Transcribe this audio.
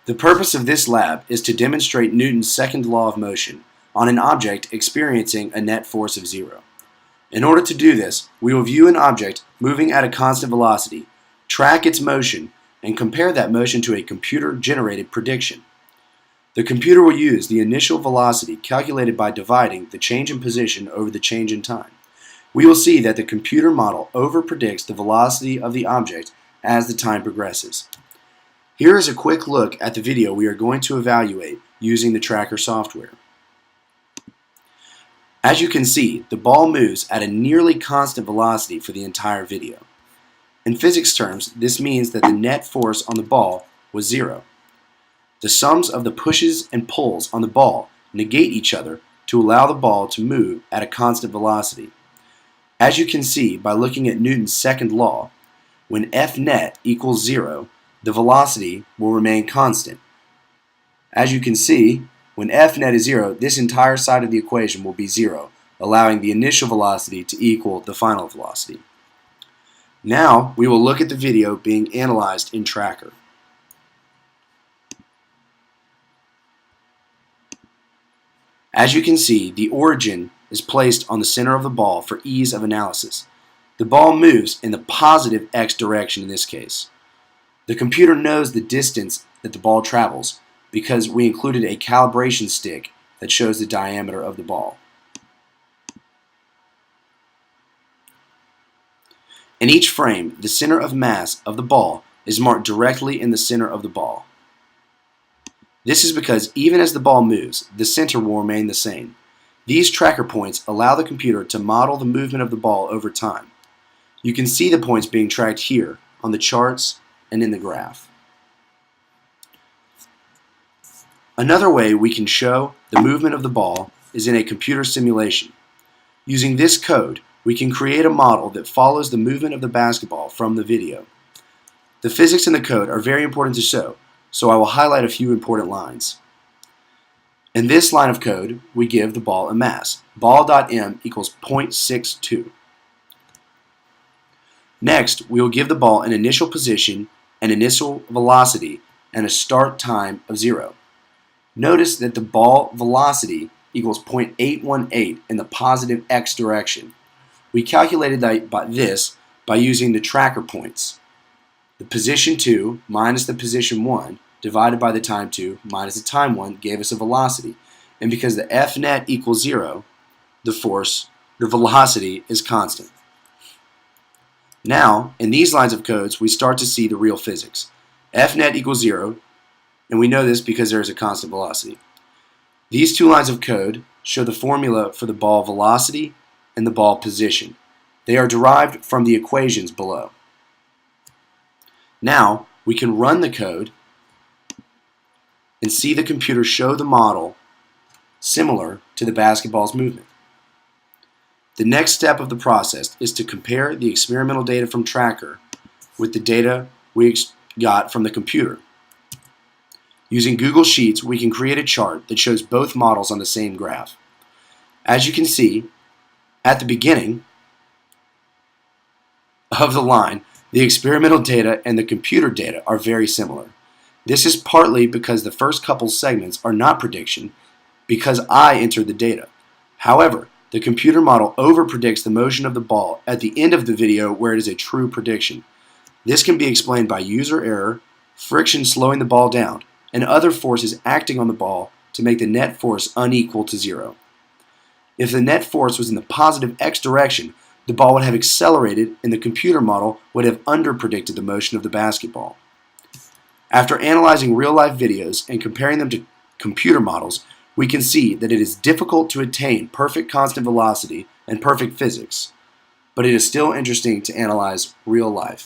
The purpose of this lab is to demonstrate Newton's second law of motion on an object experiencing a net force of 0. In order to do this, we will view an object moving at a constant velocity, track its motion, and compare that motion to a computer-generated prediction. The computer will use the initial velocity calculated by dividing the change in position over the change in time. We will see that the computer model overpredicts the velocity of the object as the time progresses. Here is a quick look at the video we are going to evaluate using the tracker software. As you can see, the ball moves at a nearly constant velocity for the entire video. In physics terms, this means that the net force on the ball was 0. The sums of the pushes and pulls on the ball negate each other to allow the ball to move at a constant velocity. As you can see by looking at Newton's second law, when F net equals 0, the velocity will remain constant. As you can see, when F net is 0, this entire side of the equation will be 0, allowing the initial velocity to equal the final velocity. Now we will look at the video being analyzed in Tracker. As you can see, the origin is placed on the center of the ball for ease of analysis. The ball moves in the positive x direction in this case. The computer knows the distance that the ball travels because we included a calibration stick that shows the diameter of the ball. In each frame, the center of mass of the ball is marked directly in the center of the ball. This is because even as the ball moves, the center will remain the same. These tracker points allow the computer to model the movement of the ball over time. You can see the points being tracked here on the charts and in the graph. Another way we can show the movement of the ball is in a computer simulation. Using this code, we can create a model that follows the movement of the basketball from the video. The physics in the code are very important to show, so I will highlight a few important lines. In this line of code, we give the ball a mass. Ball.m equals 0.62. Next, we will give the ball an initial position, an initial velocity, and a start time of 0. Notice that the ball velocity equals 0.818 in the positive x direction. We calculated this by using the tracker points. The position 2 minus the position 1 divided by the time 2 minus the time 1 gave us a velocity. And because the F net equals 0, the velocity is constant. Now, in these lines of codes, we start to see the real physics. F net equals 0, and we know this because there is a constant velocity. These two lines of code show the formula for the ball velocity and the ball position. They are derived from the equations below. Now, we can run the code and see the computer show the model similar to the basketball's movement. The next step of the process is to compare the experimental data from Tracker with the data we got from the computer. Using Google Sheets, we can create a chart that shows both models on the same graph. As you can see, at the beginning of the line, the experimental data and the computer data are very similar. This is partly because the first couple segments are not prediction because I entered the data. However, the computer model overpredicts the motion of the ball at the end of the video where it is a true prediction. This can be explained by user error, friction slowing the ball down, and other forces acting on the ball to make the net force unequal to 0. If the net force was in the positive x direction, the ball would have accelerated and the computer model would have underpredicted the motion of the basketball. After analyzing real-life videos and comparing them to computer models, we can see that it is difficult to attain perfect constant velocity and perfect physics, but it is still interesting to analyze real life.